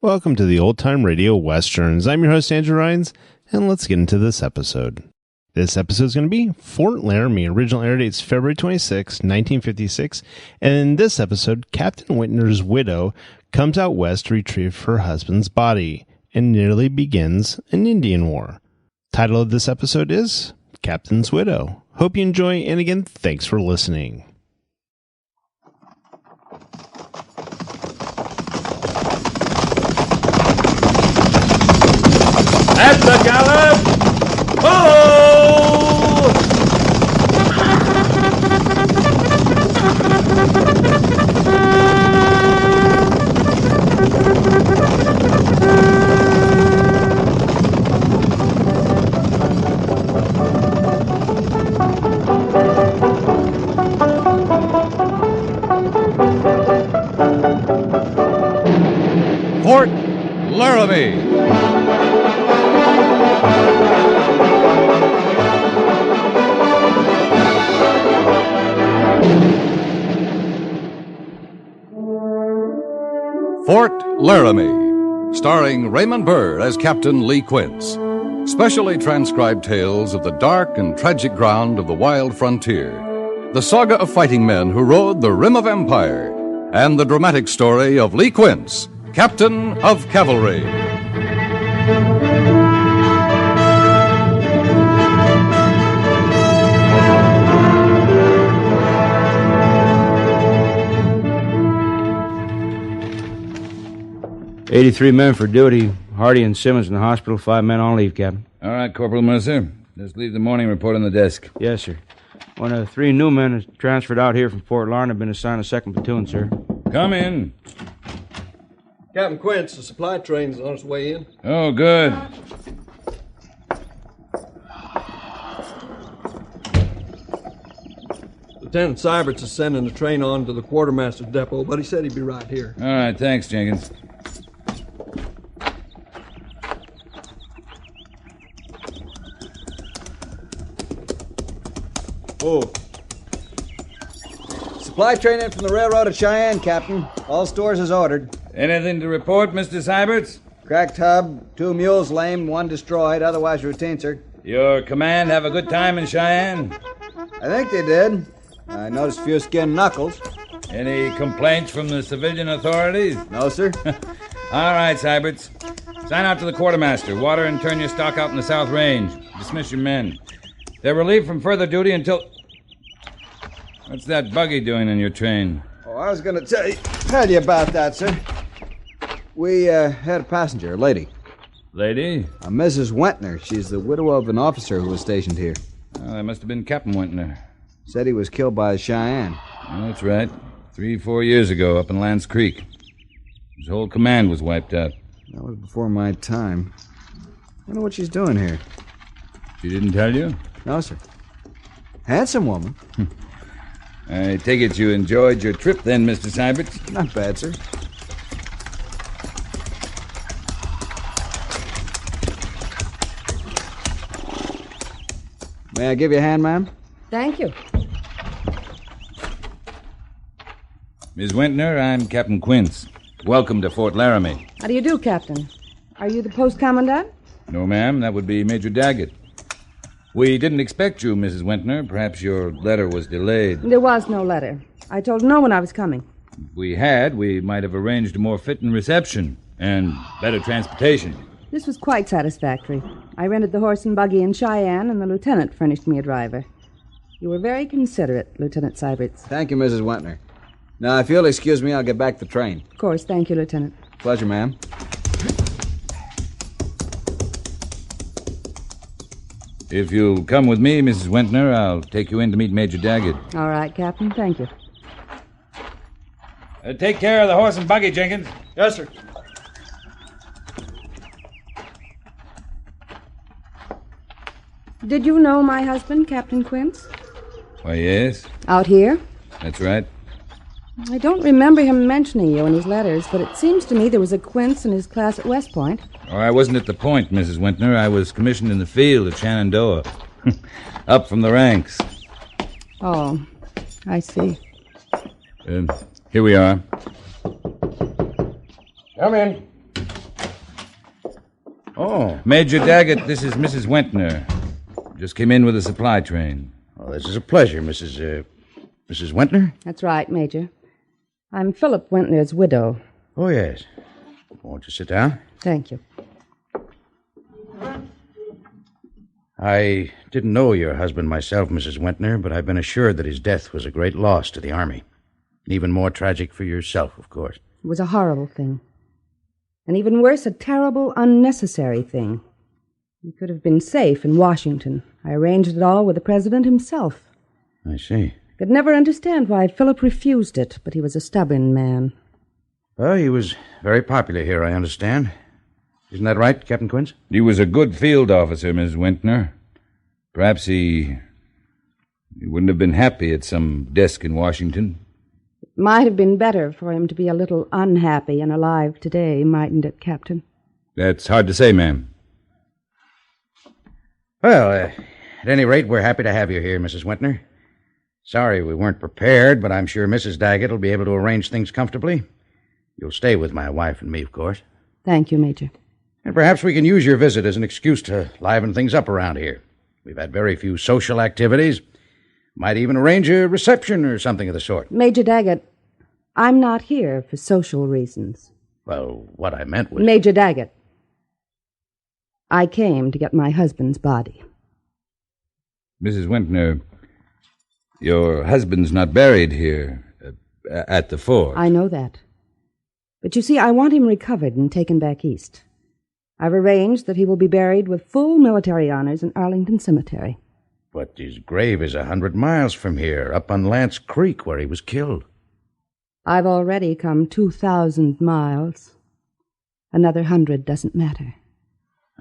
Welcome to the Old Time Radio Westerns. I'm your host, Andrew Rhynes, and let's get into this episode. This episode is going to be Fort Laramie. Original air date's February 26, 1956. And in this episode, Captain Wentner's widow comes out west to retrieve her husband's body and nearly begins an Indian war. Title of this episode is Captain's Widow. Hope you enjoy, and again, thanks for listening. At the gallop! Oh! Fort Laramie. Fort Laramie, starring Raymond Burr as Captain Lee Quince. Specially transcribed tales of the dark and tragic ground of the wild frontier. The saga of fighting men who rode the rim of empire. And the dramatic story of Lee Quince, Captain of Cavalry. "83 men for duty. Hardy and Simmons in the hospital. 5 men on leave, Captain." All right, Corporal Mercer. Just leave the morning report on the desk. Yes, sir. One of the 3 new men is transferred out here from Fort Larned have been assigned a 2nd platoon, sir. Come in. Captain Quince, the supply train's on its way in. Oh, good. Lieutenant Siberts is sending the train on to the quartermaster's depot, but he said he'd be right here. All right, thanks, Jenkins. Oh. Supply train in from the railroad at Cheyenne, Captain. All stores is ordered. Anything to report, Mr. Siberts? Cracked hub, 2 mules lame, 1 destroyed, otherwise routine, sir. Your command have a good time in Cheyenne? I think they did. I noticed a few skinned knuckles. Any complaints from the civilian authorities? No, sir. All right, Siberts. Sign out to the quartermaster. Water and turn your stock out in the South Range. Dismiss your men. They're relieved from further duty until... What's that buggy doing in your train? Oh, I was going to tell you about that, sir. We had a passenger, a lady. Lady? Mrs. Wentner. She's the widow of an officer who was stationed here. Oh, that must have been Captain Wentner. Said he was killed by Cheyenne. Oh, that's right. 3-4 years ago up in Lance Creek. His whole command was wiped out. That was before my time. I wonder what she's doing here. She didn't tell you? No, sir. Handsome woman. I take it you enjoyed your trip then, Mr. Siberts? Not bad, sir. May I give you a hand, ma'am? Thank you. Ms. Wentner, I'm Captain Quince. Welcome to Fort Laramie. How do you do, Captain? Are you the post commandant? No, ma'am. That would be Major Daggett. We didn't expect you, Mrs. Wentner. Perhaps your letter was delayed. There was no letter. I told no one I was coming. If we had, we might have arranged a more fitting reception and better transportation. This was quite satisfactory. I rented the horse and buggy in Cheyenne, and the lieutenant furnished me a driver. You were very considerate, Lieutenant Siberts. Thank you, Mrs. Wentner. Now, if you'll excuse me, I'll get back to the train. Of course, thank you, Lieutenant. Pleasure, ma'am. If you'll come with me, Mrs. Wentner, I'll take you in to meet Major Daggett. All right, Captain, thank you. Take care of the horse and buggy, Jenkins. Yes, sir. Did you know my husband, Captain Quince? Why, yes. Out here? That's right. I don't remember him mentioning you in his letters, but it seems to me there was a Quince in his class at West Point. Oh, I wasn't at the point, Mrs. Wentner. I was commissioned in the field at Shenandoah. Up from the ranks. Oh, I see. Here we are. Come in. Oh. Major Daggett, this is Mrs. Wentner. Just came in with a supply train. Well, this is a pleasure, Mrs. Wentner? That's right, Major. I'm Philip Wentner's widow. Oh, yes. Won't you sit down? Thank you. I didn't know your husband myself, Mrs. Wentner, but I've been assured that his death was a great loss to the Army. Even more tragic for yourself, of course. It was a horrible thing. And even worse, a terrible, unnecessary thing. He could have been safe in Washington. I arranged it all with the president himself. I see. I could never understand why Philip refused it, but he was a stubborn man. Well, he was very popular here, I understand. Isn't that right, Captain Quince? He was a good field officer, Miss Wentner. Perhaps he wouldn't have been happy at some desk in Washington. It might have been better for him to be a little unhappy and alive today, mightn't it, Captain? That's hard to say, ma'am. Well, at any rate, we're happy to have you here, Mrs. Wentner. Sorry we weren't prepared, but I'm sure Mrs. Daggett will be able to arrange things comfortably. You'll stay with my wife and me, of course. Thank you, Major. And perhaps we can use your visit as an excuse to liven things up around here. We've had very few social activities. Might even arrange a reception or something of the sort. Major Daggett, I'm not here for social reasons. Well, what I meant was... Major Daggett, I came to get my husband's body. Mrs. Wentner, your husband's not buried here at the fort. I know that. But you see, I want him recovered and taken back east. I've arranged that he will be buried with full military honors in Arlington Cemetery. But his grave is 100 miles from here, up on Lance Creek, where he was killed. I've already come 2,000 miles. Another 100 doesn't matter.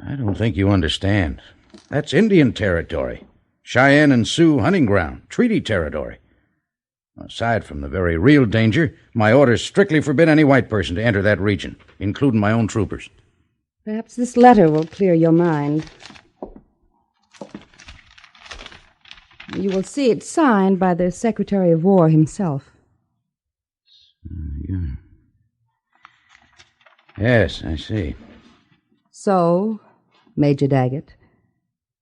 I don't think you understand. That's Indian territory. Cheyenne and Sioux hunting ground, treaty territory. Aside from the very real danger, my orders strictly forbid any white person to enter that region, including my own troopers. Perhaps this letter will clear your mind. You will see it signed by the Secretary of War himself. Yeah. Yes, I see. So, Major Daggett,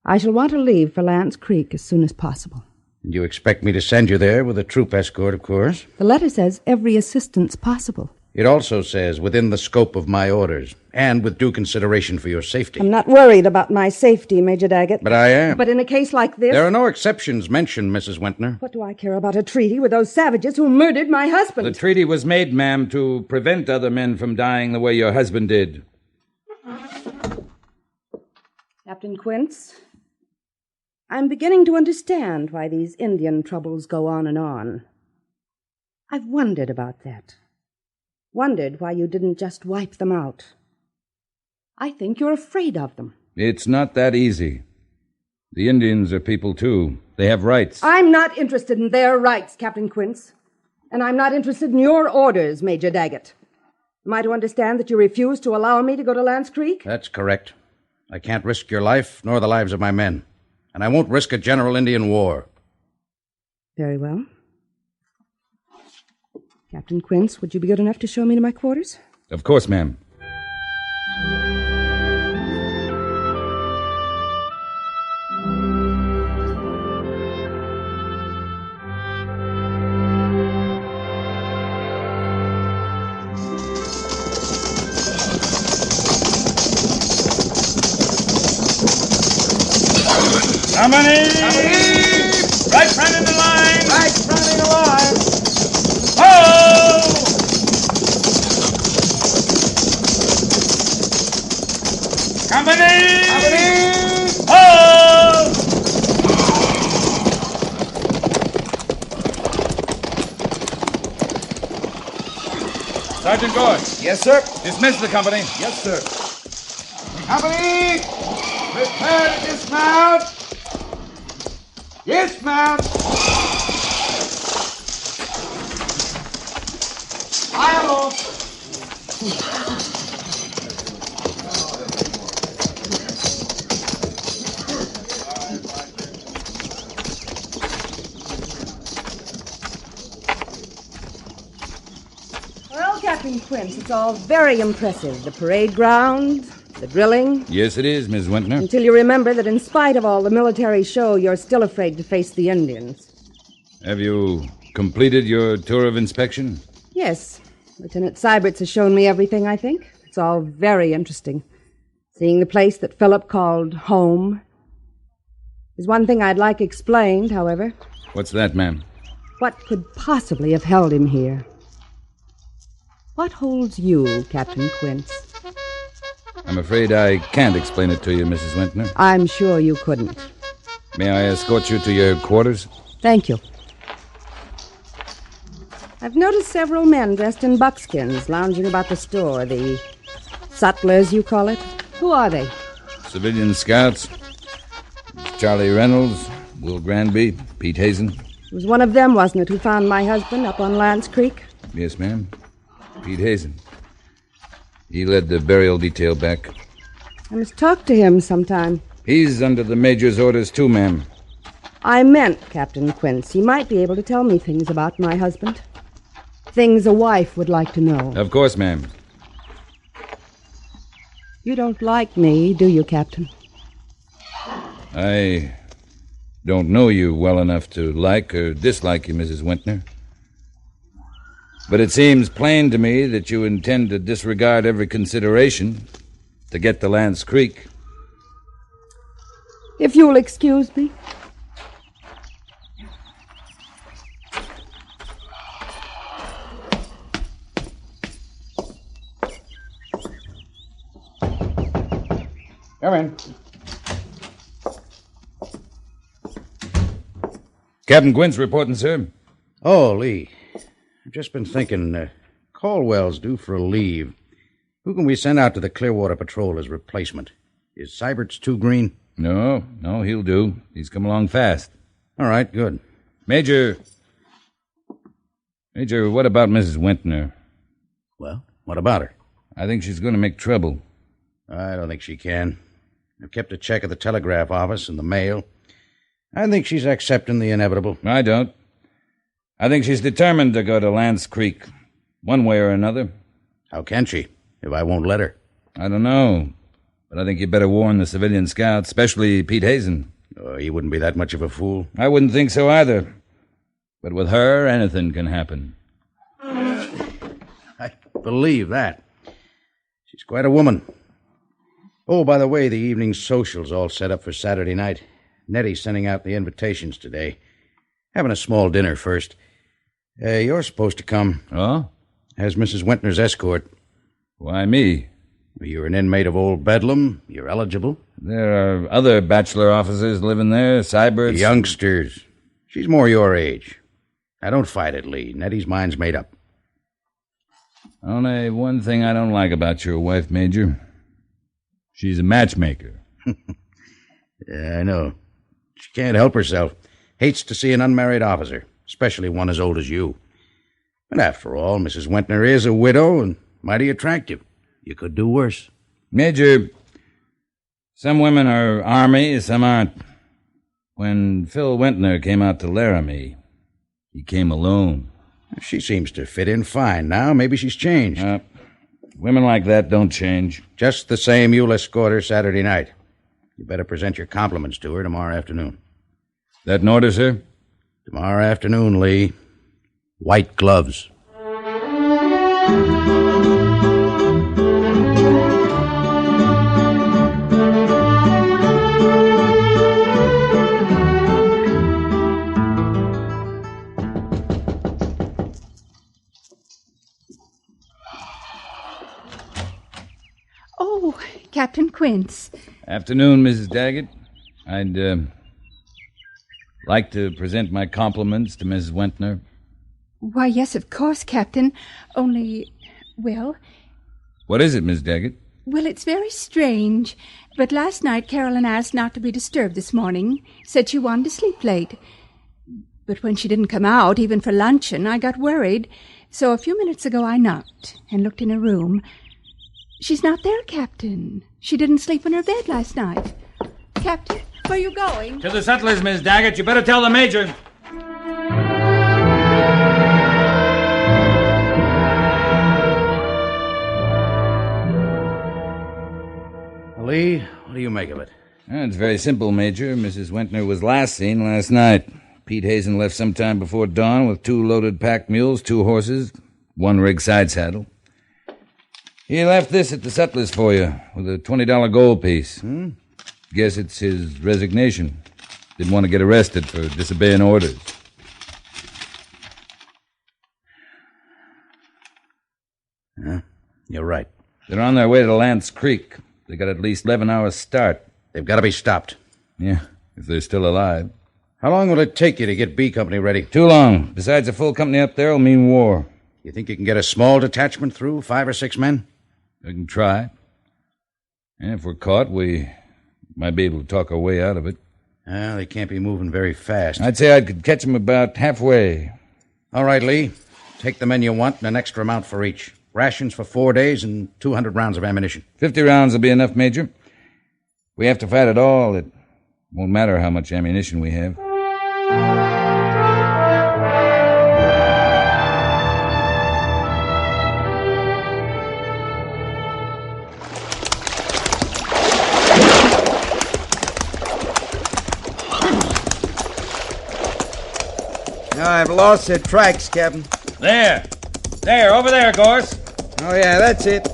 I shall want to leave for Lance Creek as soon as possible. You expect me to send you there with a troop escort, of course? The letter says every assistance possible. It also says within the scope of my orders, and with due consideration for your safety. I'm not worried about my safety, Major Daggett. But I am. But in a case like this... There are no exceptions mentioned, Mrs. Wentner. What do I care about a treaty with those savages who murdered my husband? The treaty was made, ma'am, to prevent other men from dying the way your husband did. Captain Quince, I'm beginning to understand why these Indian troubles go on and on. I've wondered about that. Wondered why you didn't just wipe them out. I think you're afraid of them. It's not that easy. The Indians are people, too. They have rights. I'm not interested in their rights, Captain Quince. And I'm not interested in your orders, Major Daggett. Am I to understand that you refuse to allow me to go to Lance Creek? That's correct. I can't risk your life, nor the lives of my men. And I won't risk a general Indian war. Very well. Captain Quince, would you be good enough to show me to my quarters? Of course, ma'am. Company! Right front in the line! Right front in the line! Ho! Company! Ho! Sergeant Goerss. Yes, sir. Dismiss the company. Yes, sir. Company! Prepare to dismount! Dismount! Fire off! Well, Captain Quince, it's all very impressive. The parade ground, The drilling? Yes, it is, Miss Wentner. Until you remember that in spite of all the military show, you're still afraid to face the Indians. Have you completed your tour of inspection? Yes. Lieutenant Siberts has shown me everything, I think. It's all very interesting. Seeing the place that Philip called home. There's one thing I'd like explained, however. What's that, ma'am? What could possibly have held him here? What holds you, Captain Quince? I'm afraid I can't explain it to you, Mrs. Wentner. I'm sure you couldn't. May I escort you to your quarters? Thank you. I've noticed several men dressed in buckskins lounging about the store. The sutlers, you call it. Who are they? Civilian scouts. Charlie Reynolds, Will Granby, Pete Hazen. It was one of them, wasn't it, who found my husband up on Lance Creek? Yes, ma'am. Pete Hazen. He led the burial detail back. I must talk to him sometime. He's under the major's orders, too, ma'am. I meant, Captain Quince, he might be able to tell me things about my husband. Things a wife would like to know. Of course, ma'am. You don't like me, do you, Captain? I don't know you well enough to like or dislike you, Mrs. Wentner. But it seems plain to me that you intend to disregard every consideration to get to Lance Creek. If you'll excuse me. Come in. Captain Quince reporting, sir. Oh, Lee. I've just been thinking, Caldwell's due for a leave. Who can we send out to the Clearwater Patrol as replacement? Is Siberts too green? No, he'll do. He's come along fast. All right, good. Major, what about Mrs. Wentner? Well, what about her? I think she's going to make trouble. I don't think she can. I've kept a check at the telegraph office and the mail. I think she's accepting the inevitable. I don't. I think she's determined to go to Lance Creek, one way or another. How can she, if I won't let her? I don't know, but I think you better warn the civilian scouts, especially Pete Hazen. Oh, he wouldn't be that much of a fool. I wouldn't think so either. But with her, anything can happen. I believe that. She's quite a woman. Oh, by the way, the evening social's all set up for Saturday night. Nettie's sending out the invitations today. Having a small dinner first. You're supposed to come. Oh? As Mrs. Wentner's escort. Why me? You're an inmate of Old Bedlam. You're eligible. There are other bachelor officers living there, Siberts. Youngsters. She's more your age. Now, don't fight it, Lee. Nettie's mind's made up. Only one thing I don't like about your wife, Major. She's a matchmaker. Yeah, I know. She can't help herself. Hates to see an unmarried officer, especially one as old as you. And after all, Mrs. Wentner is a widow and mighty attractive. You could do worse. Major, some women are Army, some aren't. When Phil Wentner came out to Laramie, he came alone. She seems to fit in fine now. Maybe she's changed. Women like that don't change. Just the same, you'll escort her Saturday night. You better present your compliments to her tomorrow afternoon. That an order, sir? Tomorrow afternoon, Lee. White gloves. Oh, Captain Quince. Afternoon, Mrs. Daggett. I'd like to present my compliments to Mrs. Wentner. Why, yes, of course, Captain. Only, well... What is it, Miss Daggett? Well, it's very strange. But last night, Carolyn asked not to be disturbed this morning. Said she wanted to sleep late. But when she didn't come out, even for luncheon, I got worried. So a few minutes ago, I knocked and looked in her room. She's not there, Captain. She didn't sleep in her bed last night. Captain, where are you going? To the settlers, Miss Daggett. You better tell the Major. Lee, what do you make of it? It's very simple, Major. Mrs. Wentner was last seen last night. Pete Hazen left sometime before dawn with 2 loaded pack mules, 2 horses, 1 rig side saddle. He left this at the Settlers for you, with a $20 gold piece. Guess it's his resignation. Didn't want to get arrested for disobeying orders. Yeah, you're right. They're on their way to Lance Creek. They got at least 11 hours start. They've got to be stopped. Yeah, if they're still alive. How long will it take you to get B Company ready? Too long. Besides, a full company up there will mean war. You think you can get a small detachment through, 5 or 6 men? We can try. And if we're caught, we might be able to talk our way out of it. They can't be moving very fast. I'd say I could catch them about halfway. All right, Lee. Take the men you want and an extra amount for each. Rations for 4 days and 200 rounds of ammunition. 50 rounds will be enough, Major. We have to fight at all. It won't matter how much ammunition we have. I've lost the tracks, Captain. There, over there, Goerss. Oh, yeah, that's it.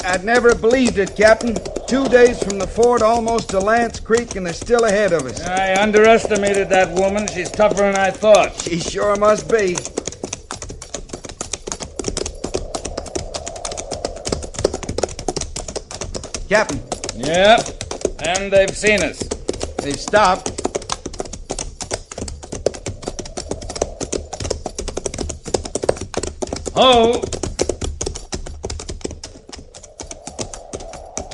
I'd never believed it, Captain. 2 days from the fort almost to Lance Creek, and they're still ahead of us. I underestimated that woman. She's tougher than I thought. She sure must be. Captain. Yep, and they've seen us. They've stopped. Ho!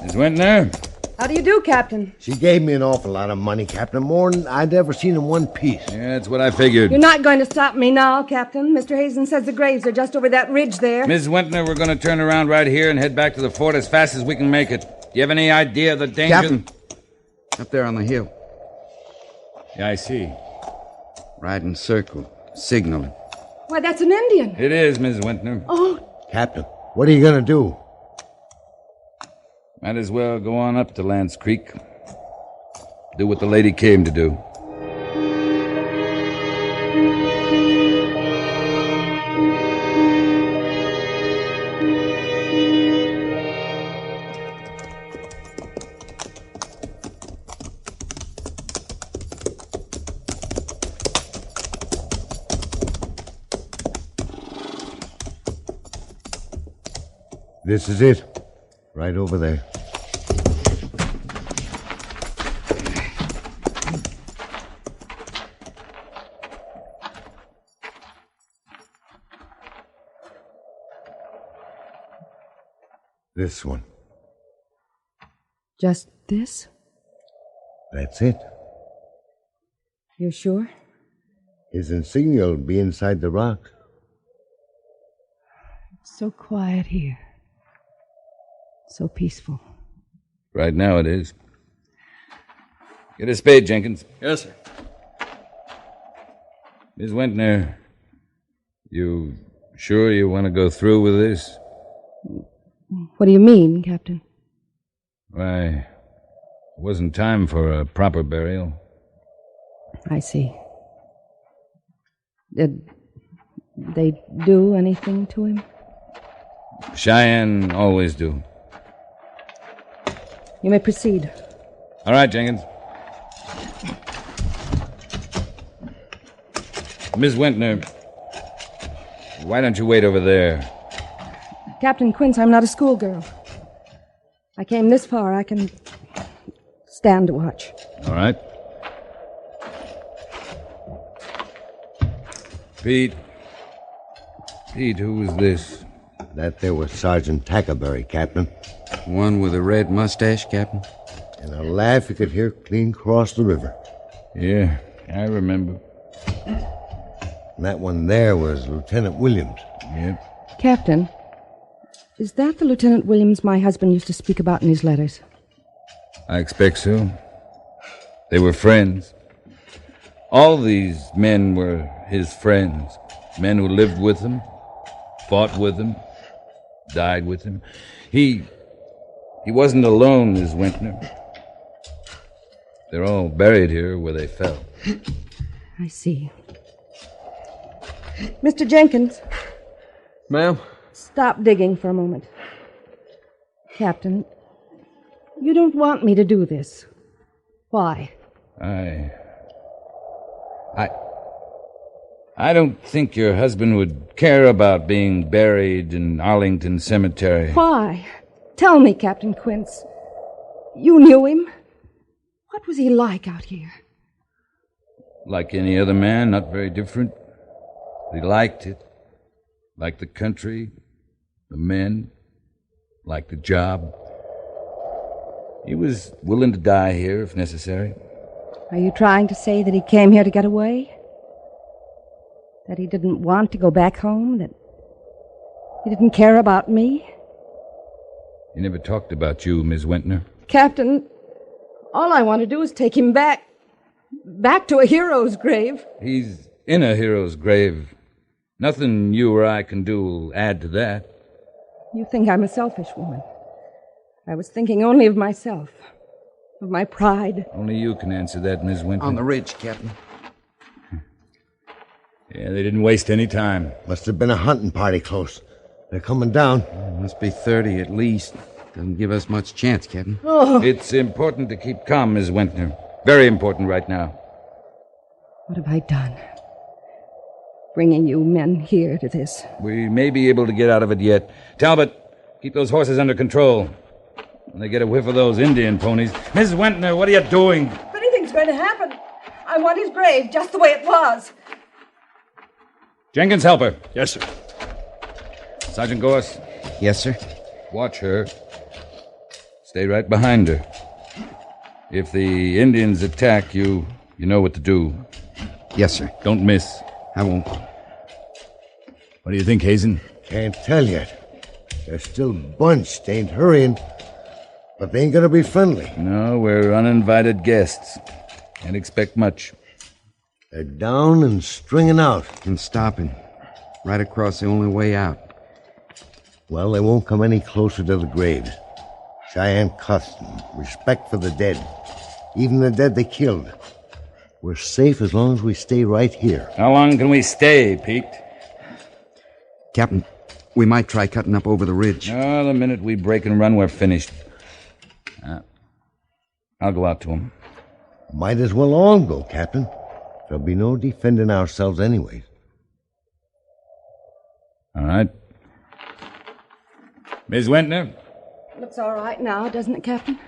Miss Wentner? How do you do, Captain? She gave me an awful lot of money, Captain, more than I'd ever seen in one piece. Yeah, that's what I figured. You're not going to stop me now, Captain. Mr. Hazen says the graves are just over that ridge there. Miss Wentner, we're going to turn around right here and head back to the fort as fast as we can make it. Do you have any idea of the danger? Captain, up there on the hill. Yeah, I see. Riding circle, signaling. Why, that's an Indian. It is, Miss Wentner. Oh. Captain, what are you going to do? Might as well go on up to Lance Creek. Do what the lady came to do. This is it. Right over there. This one. Just this? That's it. You're sure? His insignia will be inside the rock. It's so quiet here. So peaceful. Right now it is. Get a spade, Jenkins. Yes, sir. Miss Wentner, you sure you want to go through with this? What do you mean, Captain? Why, it wasn't time for a proper burial. I see. Did they do anything to him? Cheyenne always do. You may proceed. All right, Jenkins. Miss Wentner, why don't you wait over there? Captain Quince, I'm not a schoolgirl. I came this far. I can stand to watch. All right. Pete, who was this? That there was Sergeant Tackleberry, Captain. One with a red mustache, Captain? And a laugh you could hear clean across the river. Yeah, I remember. And that one there was Lieutenant Williams. Yep. Captain, is that the Lieutenant Williams my husband used to speak about in his letters? I expect so. They were friends. All these men were his friends. Men who lived with him, fought with him, died with him. He wasn't alone, Miss Wentner. They're all buried here where they fell. I see. Mr. Jenkins. Ma'am? Stop digging for a moment. Captain, you don't want me to do this. Why? I don't think your husband would care about being buried in Arlington Cemetery. Why? Tell me, Captain Quince. You knew him? What was he like out here? Like any other man, not very different. But he liked it. Liked the country, the men, liked the job. He was willing to die here if necessary. Are you trying to say that he came here to get away? That he didn't want to go back home? That he didn't care about me? He never talked about you, Miss Wentner. Captain, all I want to do is take him back to a hero's grave. He's in a hero's grave. Nothing you or I can do will add to that. You think I'm a selfish woman. I was thinking only of myself, of my pride. Only you can answer that, Miss Wentner. On the ridge, Captain. Yeah, they didn't waste any time. Must have been a hunting party close. They're coming down. Must be 30 at least. Doesn't give us much chance, Captain. Oh. It's important to keep calm, Miss Wentner. Very important right now. What have I done? Bringing you men here to this. We may be able to get out of it yet. Talbot, keep those horses under control. When they get a whiff of those Indian ponies. Miss Wentner, what are you doing? If anything's going to happen, I want his grave just the way it was. Jenkins, help her. Yes, sir. Sergeant Goerss. Yes, sir. Watch her. Stay right behind her. If the Indians attack you, you know what to do. Yes, sir. Don't miss. I won't. What do you think, Hazen? Can't tell yet. They're still bunched, ain't hurrying. But they ain't gonna be friendly. No, we're uninvited guests. Can't expect much. They're down and stringing out. And stopping. Right across the only way out. Well, they won't come any closer to the graves. Cheyenne custom, respect for the dead. Even the dead they killed. We're safe as long as we stay right here. How long can we stay, Pete? Captain, we might try cutting up over the ridge. Oh, the minute we break and run, we're finished. I'll go out to him. Might as well all go, Captain. There'll be no defending ourselves anyways. All right. Miss Wentner? Looks all right now, doesn't it, Captain?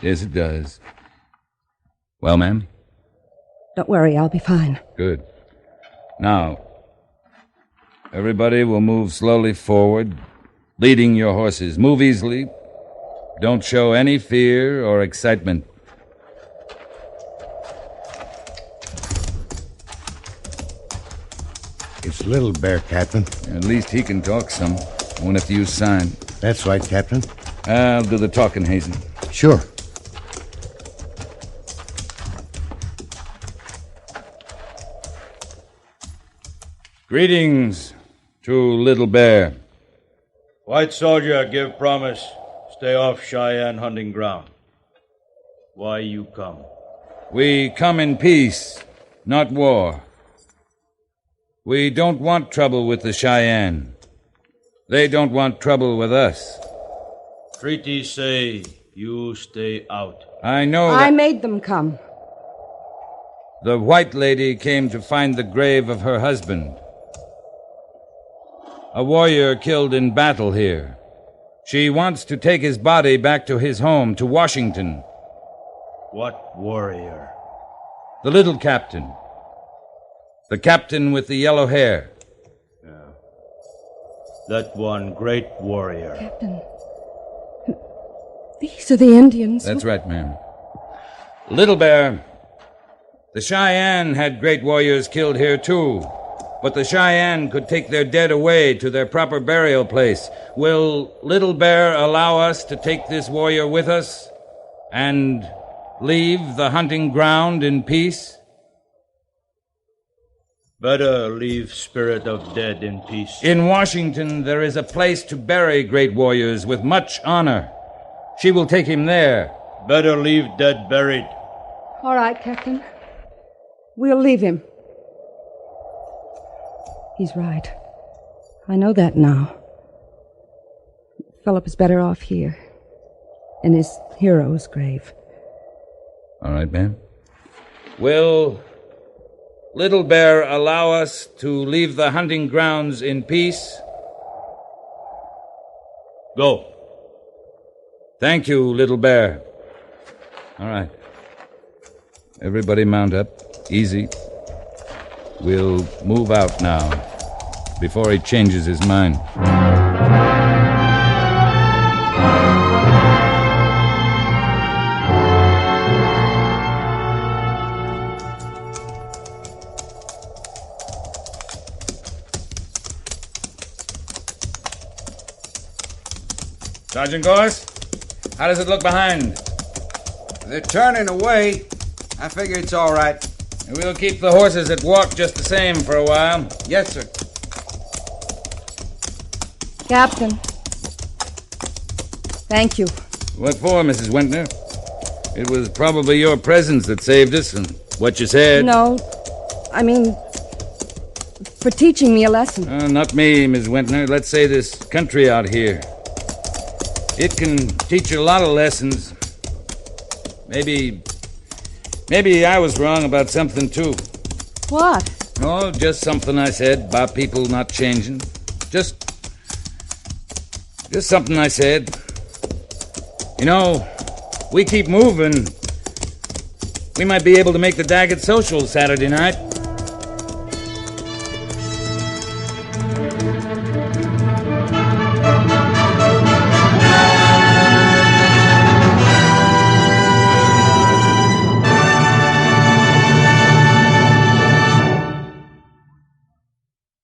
Yes, it does. Well, ma'am? Don't worry, I'll be fine. Good. Now, everybody will move slowly forward, leading your horses. Move easily. Don't show any fear or excitement. It's Little Bear, Captain. At least he can talk some. Won't have to use sign. That's right, Captain. I'll do the talking, Hazen. Sure. Greetings to Little Bear. White soldier, give promise. Stay off Cheyenne hunting ground. Why you come? We come in peace, not war. We don't want trouble with the Cheyenne. They don't want trouble with us. Treaties say you stay out. I know I made them come. The white lady came to find the grave of her husband. A warrior killed in battle here. She wants to take his body back to his home, to Washington. What warrior? The little captain. The captain with the yellow hair. Yeah. That one great warrior. Captain, these are the Indians. That's right, ma'am. Little Bear, the Cheyenne had great warriors killed here, too. But the Cheyenne could take their dead away to their proper burial place. Will Little Bear allow us to take this warrior with us and leave the hunting ground in peace? Better leave spirit of dead in peace. In Washington, there is a place to bury great warriors with much honor. She will take him there. Better leave dead buried. All right, Captain. We'll leave him. He's right. I know that now. Philip is better off here, in his hero's grave. All right, ma'am. Will Little Bear allow us to leave the hunting grounds in peace? Go. Thank you, Little Bear. All right. Everybody mount up. Easy. We'll move out now, before he changes his mind. Sergeant Goerss, how does it look behind? They're turning away. I figure it's all right. We'll keep the horses at walk just the same for a while. Yes, sir. Captain. Thank you. What for, Mrs. Wentner? It was probably your presence that saved us and what you said. No, I mean, for teaching me a lesson. Not me, Miss Wentner. Let's say this country out here. It can teach you a lot of lessons. Maybe I was wrong about something, too. What? Oh, just something I said about people not changing. Just something I said. You know, we keep moving. We might be able to make the Daggett social Saturday night.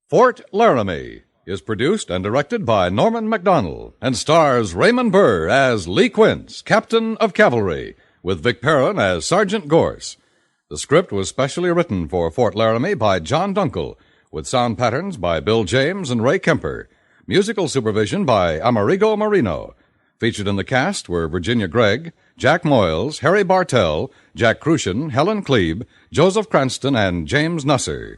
Fort Laramie is produced and directed by Norman Macdonnell and stars Raymond Burr as Lee Quince, Captain of Cavalry, with Vic Perrin as Sergeant Goerss. The script was specially written for Fort Laramie by John Dunkel, with sound patterns by Bill James and Ray Kemper. Musical supervision by Amerigo Marino. Featured in the cast were Virginia Gregg, Jack Moyles, Harry Bartel, Jack Kruschen, Helen Kleeb, Joseph Cranston, and James Nusser.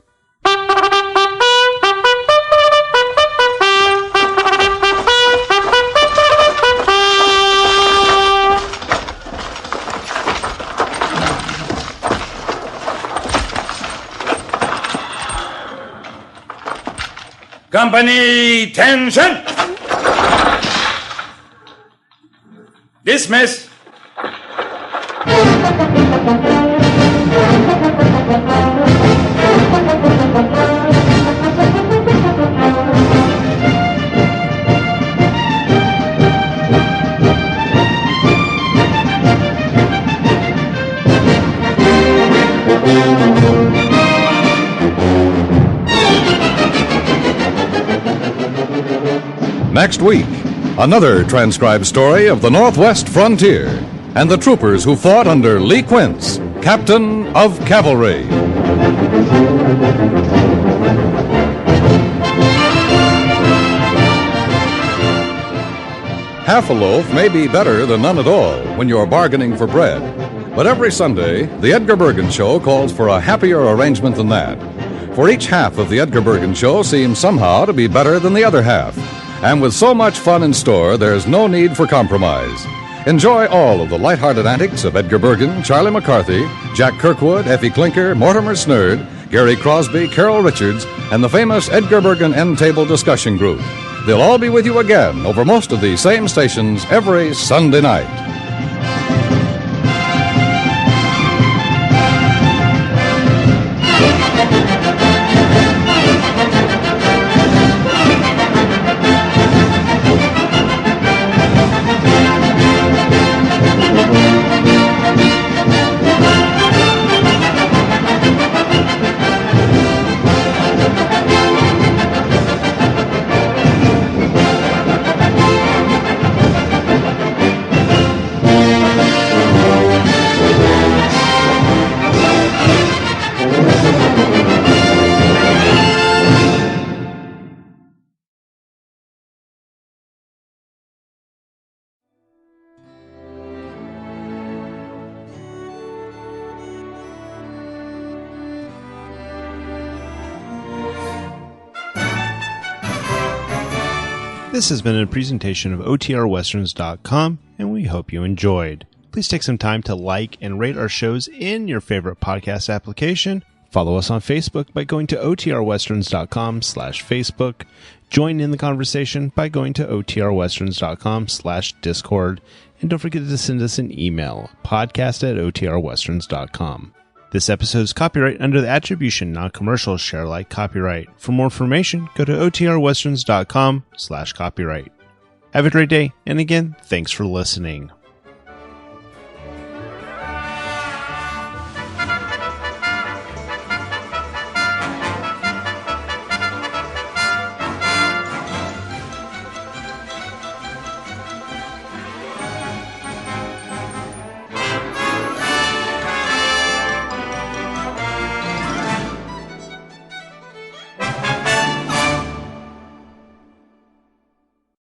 Company, tension! Dismiss! Next week, another transcribed story of the Northwest frontier and the troopers who fought under Lee Quince, Captain of Cavalry. Half a loaf may be better than none at all when you're bargaining for bread. But every Sunday, the Edgar Bergen Show calls for a happier arrangement than that. For each half of the Edgar Bergen Show seems somehow to be better than the other half. And with so much fun in store, there's no need for compromise. Enjoy all of the lighthearted antics of Edgar Bergen, Charlie McCarthy, Jack Kirkwood, Effie Clinker, Mortimer Snerd, Gary Crosby, Carol Richards, and the famous Edgar Bergen End Table Discussion Group. They'll all be with you again over most of these same stations every Sunday night. This has been a presentation of OTRWesterns.com, and we hope you enjoyed. Please take some time to like and rate our shows in your favorite podcast application. Follow us on Facebook by going to OTRWesterns.com/Facebook. Join in the conversation by going to OTRWesterns.com/Discord. And don't forget to send us an email, podcast@OTRWesterns.com. This episode is copyright under the attribution, non-commercial, share alike copyright. For more information, go to OTRWesterns.com/copyright. Have a great day, and again, thanks for listening.